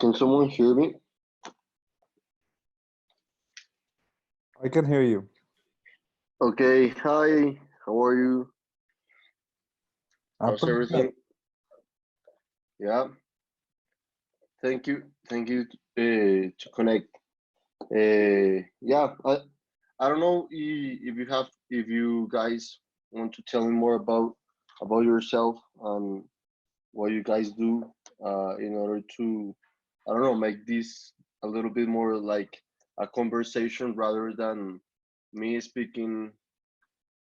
Can someone hear me? I can hear you. Okay, hi, how are you? I'm How's pretty good. everything? Yeah, thank you to connect. Yeah, I don't know if you guys want to tell me more about yourself and what you guys do in order to, I don't know, make this a little bit more like a conversation rather than me speaking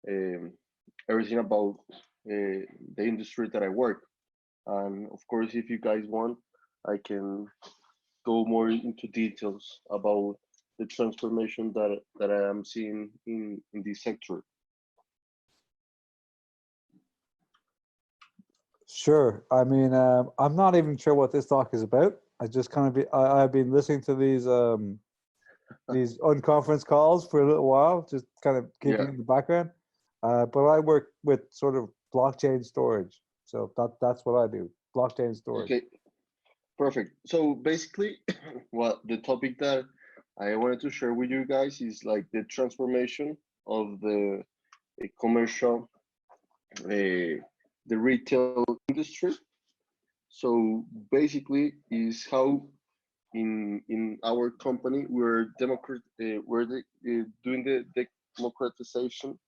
um, everything about the industry that I work. And of course, if you guys want, I can go more into details about the transformation that I am seeing in this sector. Sure. I mean, I'm not even sure what this talk is about. I just kind of I've been listening to these unconference calls for a little while, just kind of keeping Yeah. in the background. But I work with sort of blockchain storage, so that's what I do. Blockchain storage. Okay. Perfect. So basically, what the topic that I wanted to share with you guys is like the transformation of the commercial, the retail industry. So basically, is how in our company we're doing the democratization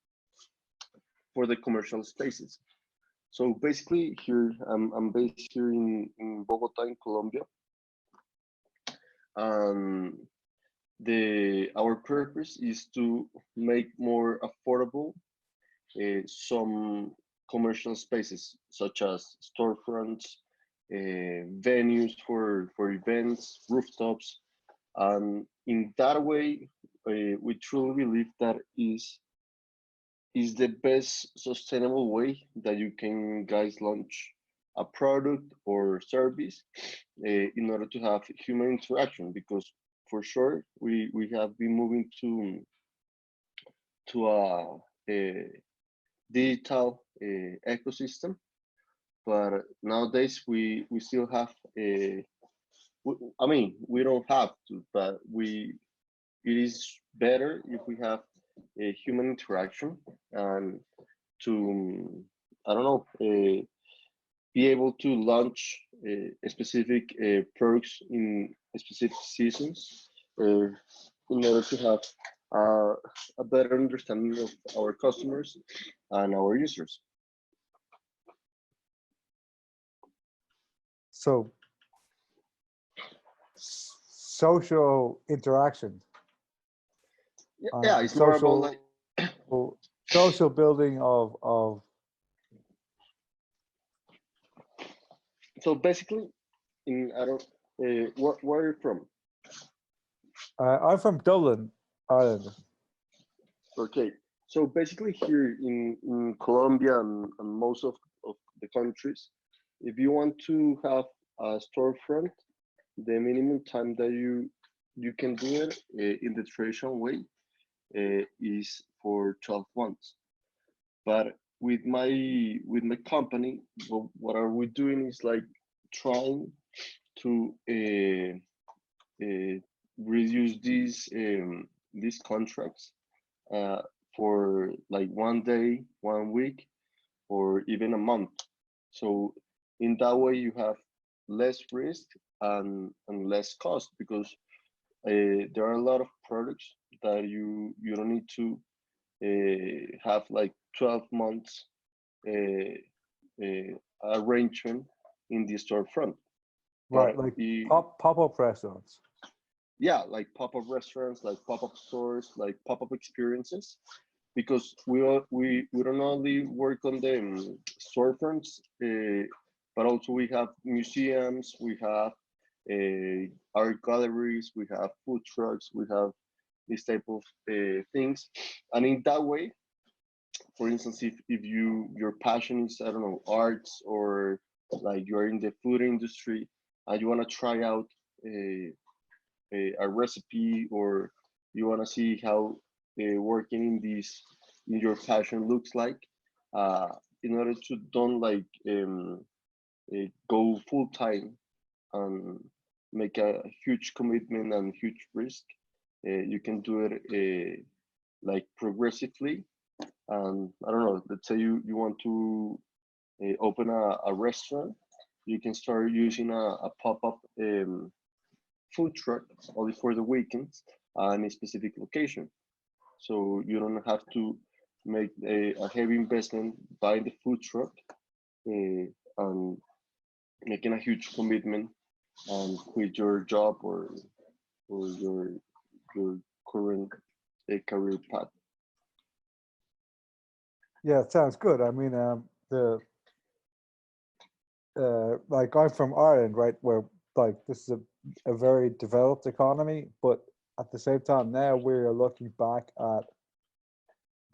for the commercial spaces. So basically, here I'm based here in Bogota, in Colombia, and the our purpose is to make more affordable some commercial spaces such as storefronts, venues for events, rooftops, and in that way, we truly believe that is the best sustainable way that you can guys launch a product or service in order to have human interaction, because for sure we have been moving to a digital ecosystem, but nowadays we still have a, I mean, we don't have to, but it is better if we have a human interaction and to, I don't know, be able to launch specific products in specific seasons in order to have uh, a better understanding of our customers and our users. So social interaction, Yeah, it's more about like, social building of. so basically, in, I don't, where are you from? I'm from Dublin, Ireland. Okay, so basically here in Colombia and most of the countries, if you want to have a storefront, the minimum time that you can do it in the traditional way is for 12 months. But with my company, what are we doing is like trying to reduce these contracts uh, for like 1 day, 1 week, or even a month. So in that way, you have less risk and less cost, because there are a lot of products that you don't need to have like 12 months uh, arrangement in the storefront. Right, But like pop-up restaurants. yeah, like pop-up restaurants, like pop-up stores, like pop-up experiences, because we don't only work on the storefronts, but also we have museums, we have art galleries, we have food trucks, we have this type of things, and in that way, for instance, if your passion is, I don't know, arts, or like you're in the food industry and you want to try out a recipe, or you want to see how working in this in your passion looks like, uh, in order to don't like go full time and make a huge commitment and huge risk. You can do it like progressively. And I don't know, let's say you want to open a restaurant, you can start using a pop-up food truck only for the weekends and a specific location. So you don't have to make a heavy investment buying the food truck and making a huge commitment and quit your job or your current career path. Yeah, it sounds good. I mean, the like I'm from Ireland, right, where like this is a very developed economy, but at the same time now we're looking back at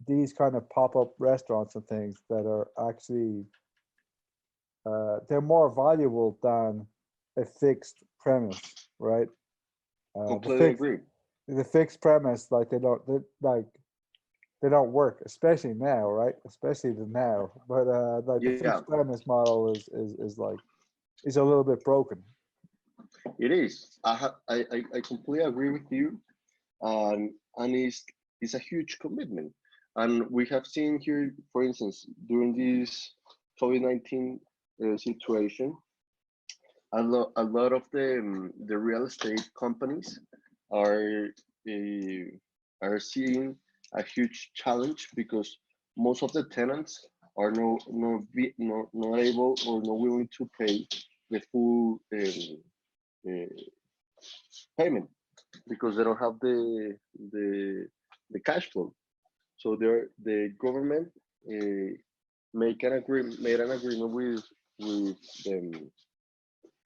these kind of pop-up restaurants and things that are actually they're more valuable than a fixed premise, right? Completely agree. The fixed premise, like they don't work, especially now, right? Especially the now. But like the Yeah, fixed premise model is like is a little bit broken. it is. I completely agree with you, and it's a huge commitment. And we have seen here, for instance, during this COVID-19 situation, a lot of the real estate companies are uh, are seeing a huge challenge because most of the tenants are not able or not willing to pay the full uh, payment because they don't have the cash flow. So the government uh, made an agreement with them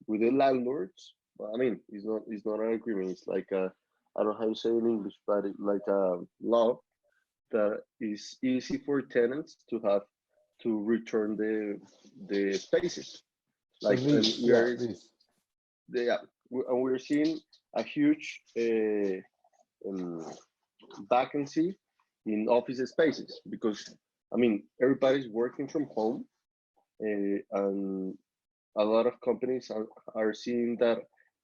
with the landlords. I mean, it's not an agreement. It's like a, I don't know how to say in English, but like a law that is easy for tenants to have to return the spaces. The Like, and lease, we yeah, are lease. yeah, and we're seeing a huge um, vacancy in office spaces because I mean everybody's working from home, and a lot of companies are seeing that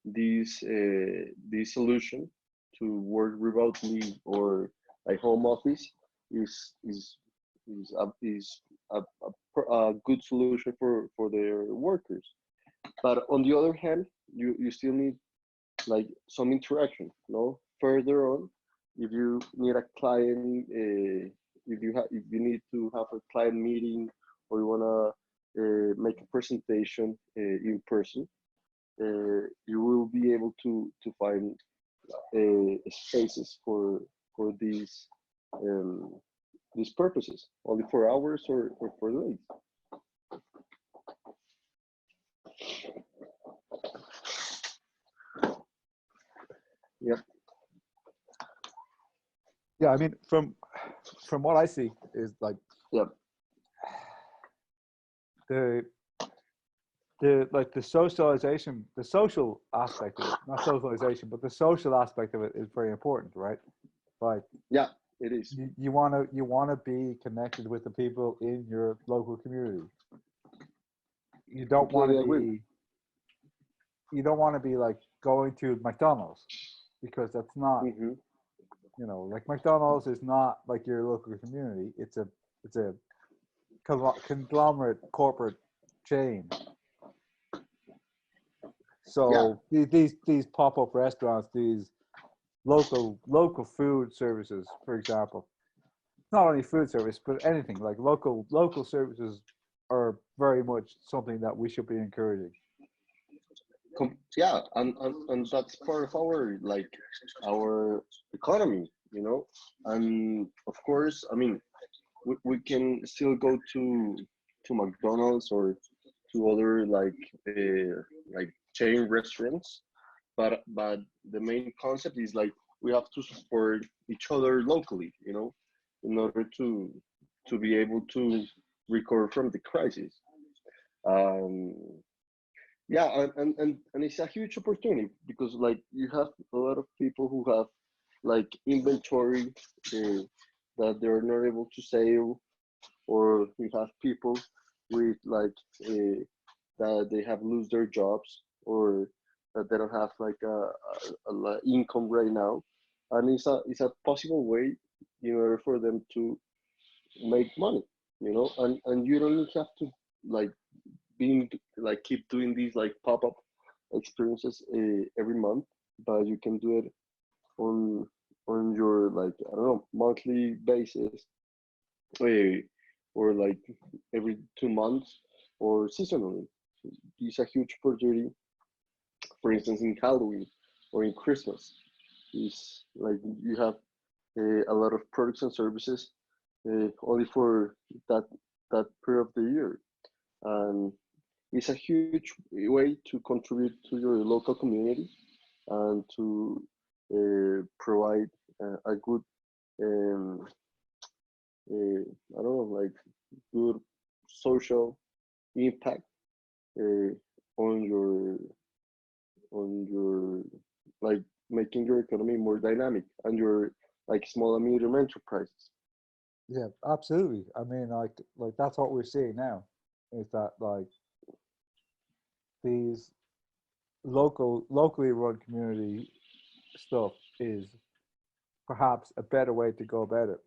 this solution to work remotely or a home office is is a good solution for their workers. But on the other hand, you still need like some interaction. Further on, if you need a client, if you need to have a client meeting or you wanna make a presentation in person, you will be able to find spaces for um, these purposes, only for hours or for days. Yep. Yeah, I mean, from what I see is like Yep. the the socialization, the social aspect of it, not socialization, but the social aspect of it is very important, right? Like Yeah. It is. you wanna be connected with the people in your local community. You don't want Completely to agree. be you don't want to be like going to McDonald's because that's not, Hmm. like McDonald's is not like your local community. It's a conglomerate corporate chain. Yeah. So these pop-up restaurants, these local food services, for example, not only food service but anything like local services are very much something that we should be encouraging. Yeah, and that's part of our like our economy, and of course, I mean, we can still go to McDonald's or to other like chain restaurants, but the main concept is like we have to support each other locally, in order to be able to recover from the crisis. um yeah, and it's a huge opportunity because like you have a lot of people who have like inventory that they're not able to sell, or we have people with like that they have lose their jobs, or that they don't have like income right now, and it's a possible way in order for them to make money, and you don't have to like being like keep doing these like pop-up experiences every month, but you can do it on your like I don't know monthly basis, uh, or like every 2 months or seasonally. It's a huge opportunity, for instance, in Halloween or in Christmas. It's like you have a lot of products and services only for that period of the year, and it's a huge way to contribute to your local community and to provide a good um, I don't know like good social impact uh, on your like making your economy more dynamic and your like small and medium enterprises. Yeah, absolutely. I mean, like that's what we're seeing now, is that like these locally run community stuff is perhaps a better way to go about it,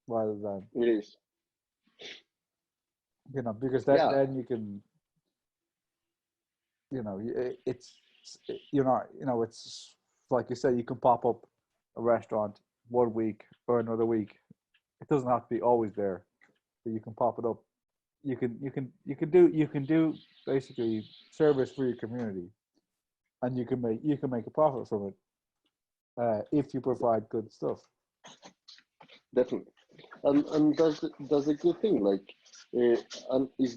rather than, It is. because that Yeah, then you can, it's it's like you said, you can pop up a restaurant one week or another week. It doesn't have to be always there, but you can pop it up. You can do basically service for your community, and you can make a profit from it, if you provide good stuff. definitely. And that's a good thing. Like, and is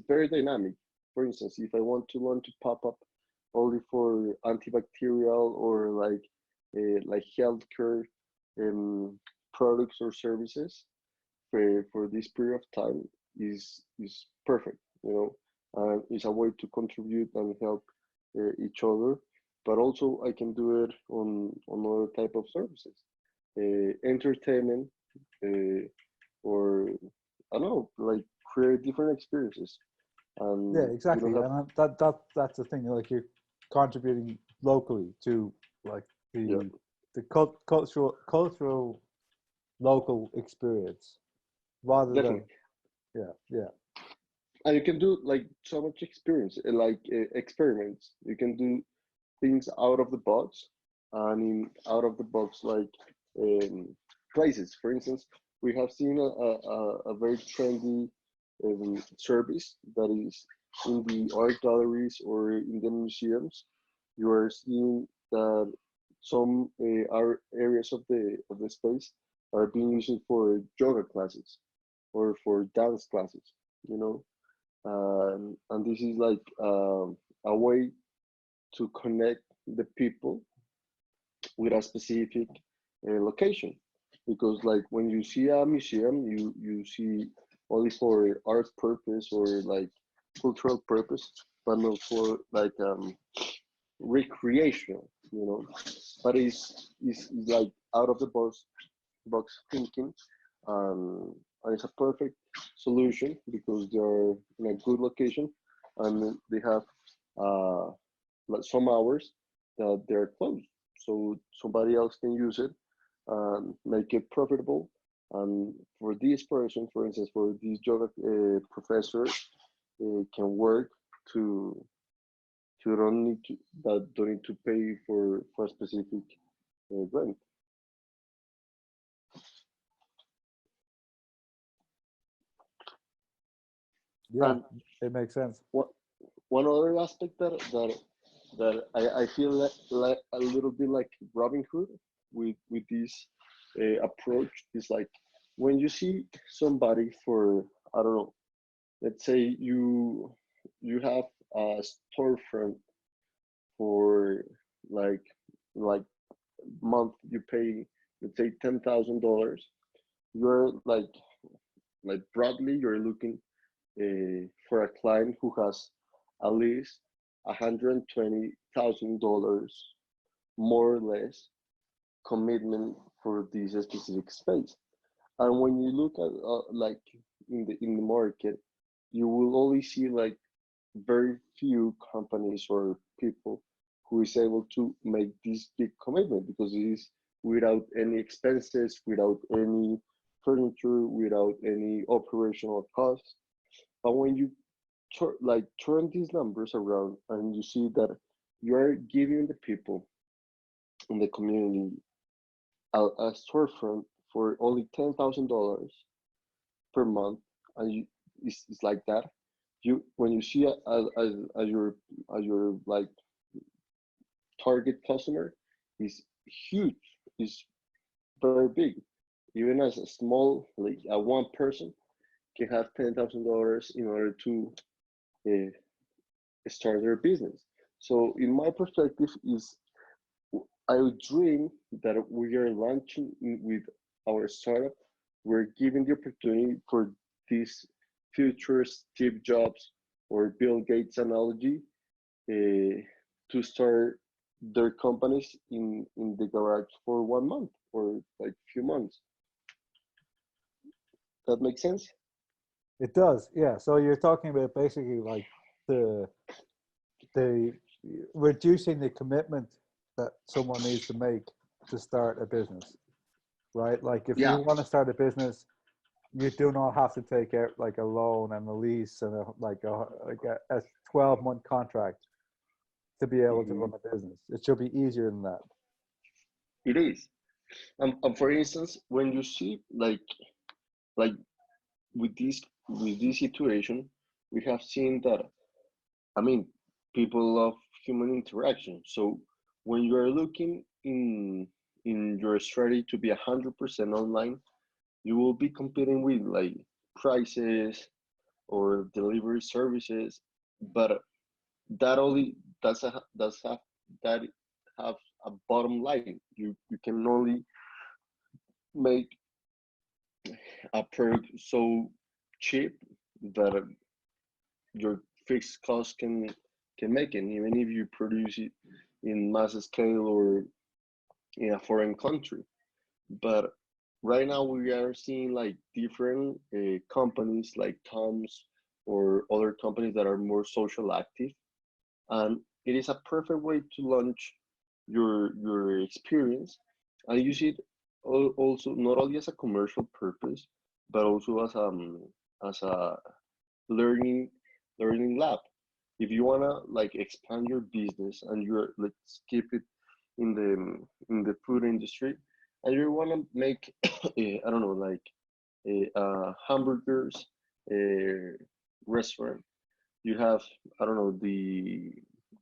very dynamic. For instance, if I want to learn to pop up only for antibacterial or like healthcare um, products or services for this period of time is perfect. It's a way to contribute and help each other. But also, I can do it on other type of services, entertainment, uh, or I don't know, like create different experiences. Yeah, And you exactly, don't have, and that's the thing. Like, you're contributing locally to, like, yeah, the cultural local experience, rather than, definitely. yeah, yeah, And you can do like so much experience, experiments. You can do things out of the box, and in out of the box like um, places. For instance, we have seen a very trendy service that is in the art galleries or in the museums. You are seeing that some areas of the space are being used for yoga classes or for dance classes. You know, and this is like a way to connect the people with a specific location, because like when you see a museum, you see only for art purpose or like cultural purpose, but not for like recreational, but it's like out of the box thinking, and it's a perfect solution because they're in a good location, and they have uh, like some hours that they're closed, so somebody else can use it and make it profitable. And for this person, for instance, for this yoga professor, can work to don't need to that don't need to pay for a specific rent. yeah. And It makes sense. what one other aspect that I feel like a little bit like Robin Hood with this approach is like when you see somebody for I don't know, let's say you have a storefront for like like month you pay, let's say $10,000. You're like broadly you're looking for a client who has at least $120,000 more or less commitment for this specific space. And when you look at like in the market, you will only see like very few companies or people who is able to make this big commitment because it is without any expenses, without any furniture, without any operational costs. But when you turn these numbers around and you see that you are giving the people in the community a storefront for only $10,000 per month, and it's like that. You when you see as your like target customer is huge, is very big. Even as a small like a one person can have $10,000 in order to uh, start their business. So in my perspective is I would dream that we are launching with our startup. We're giving the opportunity for this future Steve Jobs or Bill Gates analogy to start their companies in the garage for 1 month or like few months. That makes sense? It does, yeah. So you're talking about basically like the the reducing the commitment that someone needs to make to start a business, right? Like if you Yeah. want to start a business, you do not have to take out like a loan and a lease and a 12-month contract to be able to Mhm. run a business. It should be easier than that. It is. And for instance, when you see like with this situation, we have seen that I mean people love human interaction. So when you are looking in your strategy to be 100% online, you will be competing with like prices or delivery services, but that only that's have that have a bottom line. You can only make a product so cheap that your fixed cost can make it, even if you produce it in mass scale or in a foreign country. But right now we are seeing like different companies like Tom's or other companies that are more social active, and it is a perfect way to launch your experience and use it also not only as a commercial purpose but also as a learning learning lab. If you wanna like expand your business and you're let's keep it in the food industry and you wanna make I don't know like hamburgers restaurant, you have I don't know the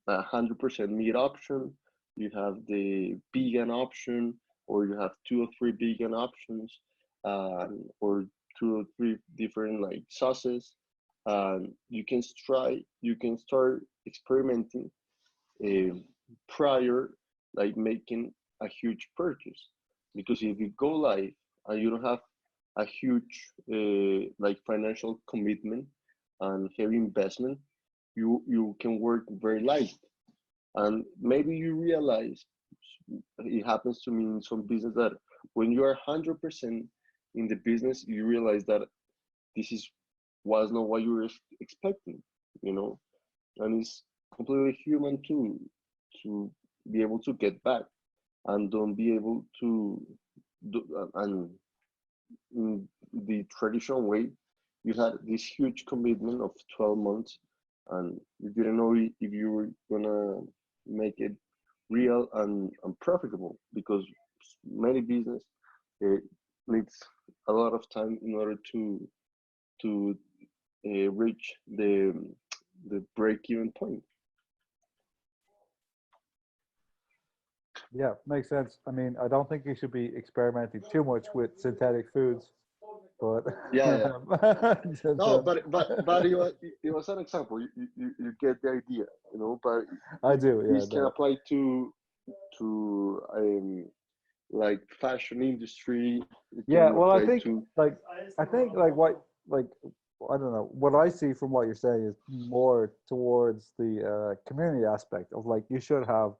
100% meat option, you have the vegan option, or you have two or three vegan options, or two or three different like sauces. You can start experimenting uh, prior like making a huge purchase, because if you go live and you don't have a huge like financial commitment and heavy investment, you can work very light. And maybe you realize it happens to me in some business that when you are 100% in the business, you realize that this is was not what you were expecting, you know, and it's completely human to be able to get back and don't be able to do, and in the traditional way, you had this huge commitment of 12 months and you didn't know if you were gonna make it real and profitable, because many business uh, needs a lot of time in order to reach the break-even point. Yeah, makes sense. I mean, I don't think you should be experimenting too much with synthetic foods, but Yeah, yeah. just, No, but it was an example. You get the idea, you know. But I do, yeah, this can no. apply to like fashion industry. It Yeah, can well, apply to I think like what like I don't know. What I see from what you're saying is more towards the community aspect of like you should have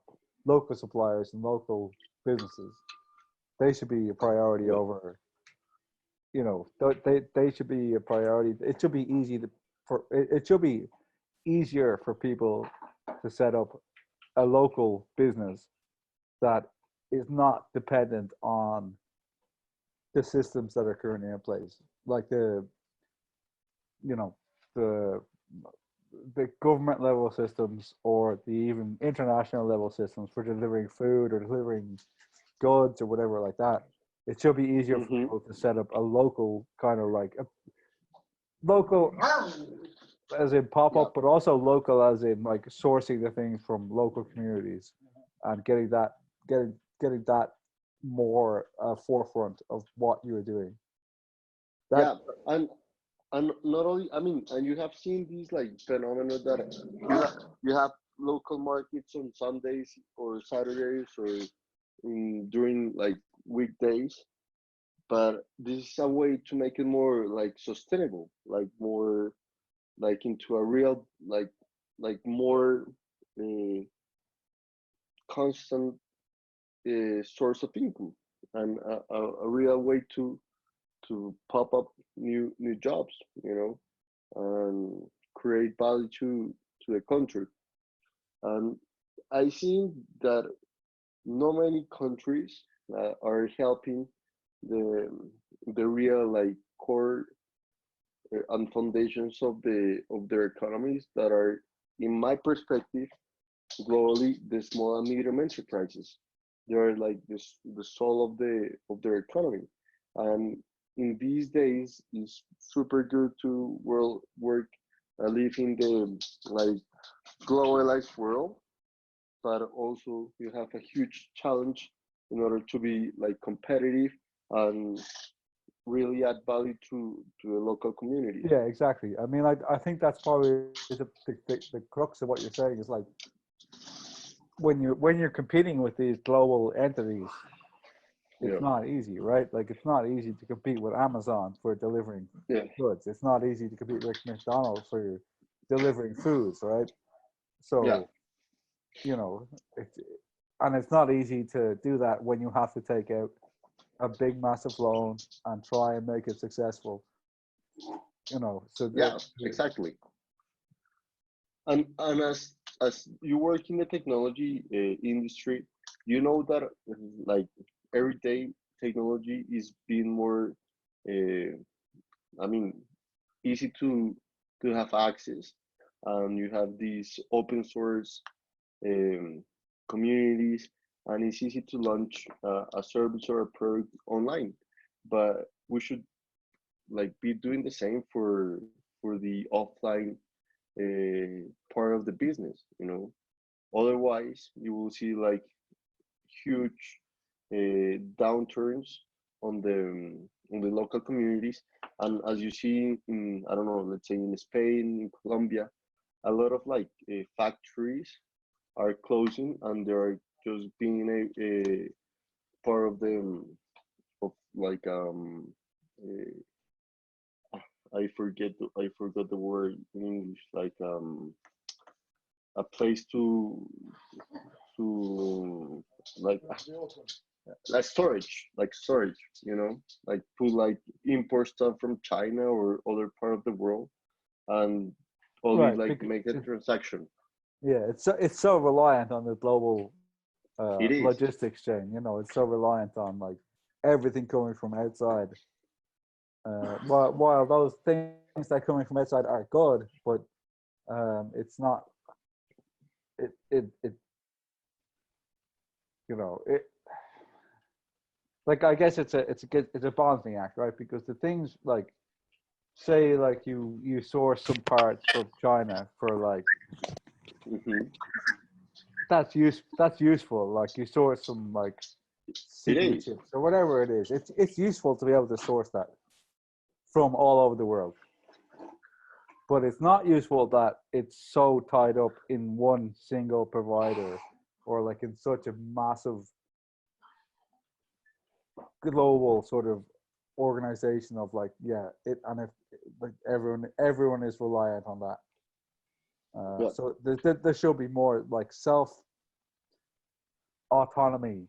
local suppliers and local businesses. They should be a priority yeah, over, they should be a priority. It should be easy to for it should be easier for people to set up a local business that is not dependent on the systems that are currently in place, like you know the the government level systems or the even international level systems for delivering food or delivering goods or whatever like that. It should be easier for Mm-hmm. people to set up a local kind of like a local as in pop Yeah. up, but also local as in like sourcing the things from local communities and getting that more forefront of what you're doing. That Yeah. And not only, I mean, and you have seen these like phenomena that you have local markets on Sundays or Saturdays or during like weekdays, but this is a way to make it more like sustainable, like more like into a real like more uh, constant source of income and a real way to pop up new jobs, you know, and create value to the country. And I think that not many countries are helping the the real like core and foundations of their economies that are, in my perspective, globally the small and medium enterprises. They are like the soul of their economy, and in these days it's super good to work live in the like globalized world, but also you have a huge challenge in order to be like competitive and really add value to the local communities. yeah, exactly. I mean, I think that's probably the crux of what you're saying is like when you're competing with these global entities, it's Yeah, not easy, right? Like it's not easy to compete with Amazon for delivering yeah, goods. It's not easy to compete with McDonald's for delivering foods, right? yeah, So, you know, it's and it's not easy to do that when you have to take out a big massive loan and try and make it successful. You know, so yeah, exactly. And as you work in the technology industry, you know that like every day technology is being more, uh, I mean, easy to have access, and you have these open source um, communities, and it's easy to launch a service or a product online. But we should like be doing the same for the offline part of the business, you know. Otherwise you will see like huge downturns on the local communities. And as you see in, I don't know, let's say in Spain, in Colombia, a lot of like factories are closing, and they are just being a part of the of like I forgot the word in English, like a place to like like storage, you know, like to like import stuff from China or other part of the world, and only right. like Because make a transaction. yeah, it's so reliant on the global It is. logistics chain. You know, it's so reliant on like everything coming from outside. While those things that are coming from outside are good, but it's not. It you know it like I guess it's a balancing act, right? Because the things like say like you source some parts from China for like Hmm. that's useful. Like you source some like It CPU is. chips or whatever it is. It's useful to be able to source that from all over the world. But it's not useful that it's so tied up in one single provider or like in such a massive global sort of organization of like yeah it and if like everyone is reliant on that. Yeah, So there should be more like self autonomy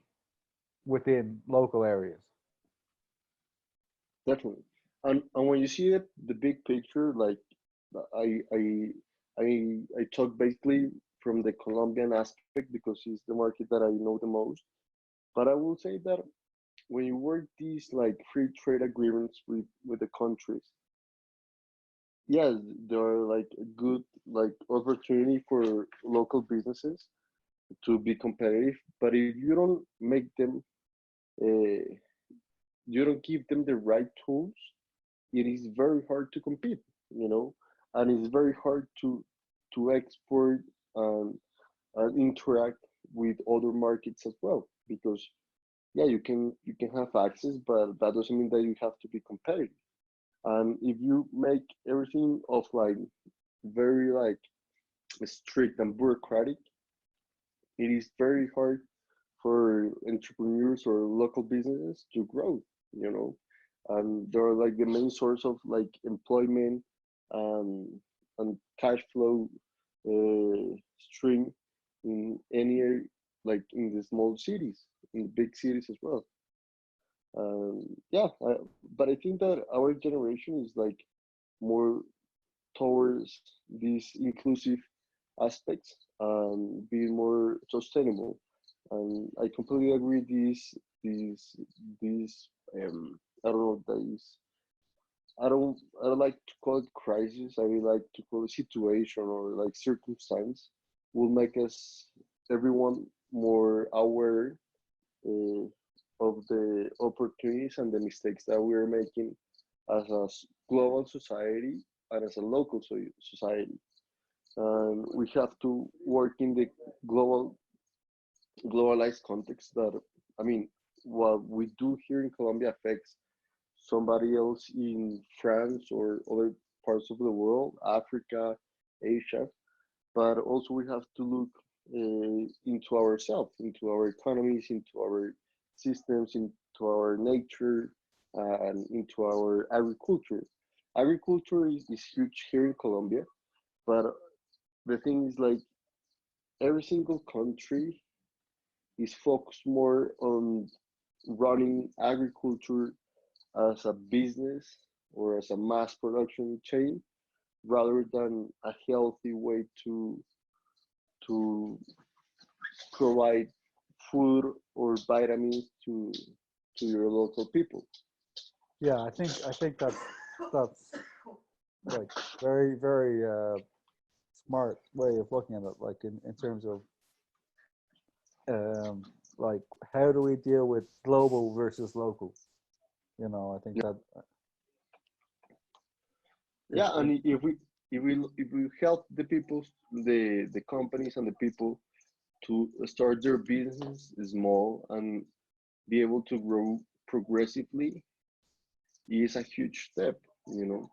within local areas. definitely. And when you see the big picture, like I I I talk basically from the Colombian aspect because it's the market that I know the most. But I will say that when you work these like free trade agreements with the countries, yes, there are like a good like opportunity for local businesses to be competitive. But if you don't make them, uh, you don't give them the right tools, it is very hard to compete, you know, and it's very hard to export and interact with other markets as well because yeah, you can have access, but that doesn't mean that you have to be competitive. And if you make everything of like very like strict and bureaucratic, it is very hard for entrepreneurs or local businesses to grow, you know. And they're like the main source of like employment um, and cash flow stream in any like in the small cities, in the big cities as well. Yeah, but I think that our generation is like more towards these inclusive aspects and being more sustainable. And I completely agree. These I don't know these I don't like to call it crisis. I really like to call it situation or like circumstance will make us everyone more aware uh, of the opportunities and the mistakes that we are making as a global society and as a local society. And we have to work in the globalized context that, I mean, what we do here in Colombia affects somebody else in France or other parts of the world, Africa, Asia, but also we have to look into ourselves, into our economies, into our systems, into our nature, and into our agriculture. Agriculture is huge here in Colombia, but the thing is like every single country is focused more on running agriculture as a business or as a mass production chain rather than a healthy way to provide food or vitamins to your local people. Yeah, I think that's like very smart way of looking at it. Like in terms of um like how do we deal with global versus local? You know, I think that Yeah, it and if we help the people, the companies and the people to start their business small and be able to grow progressively is a huge step, you know.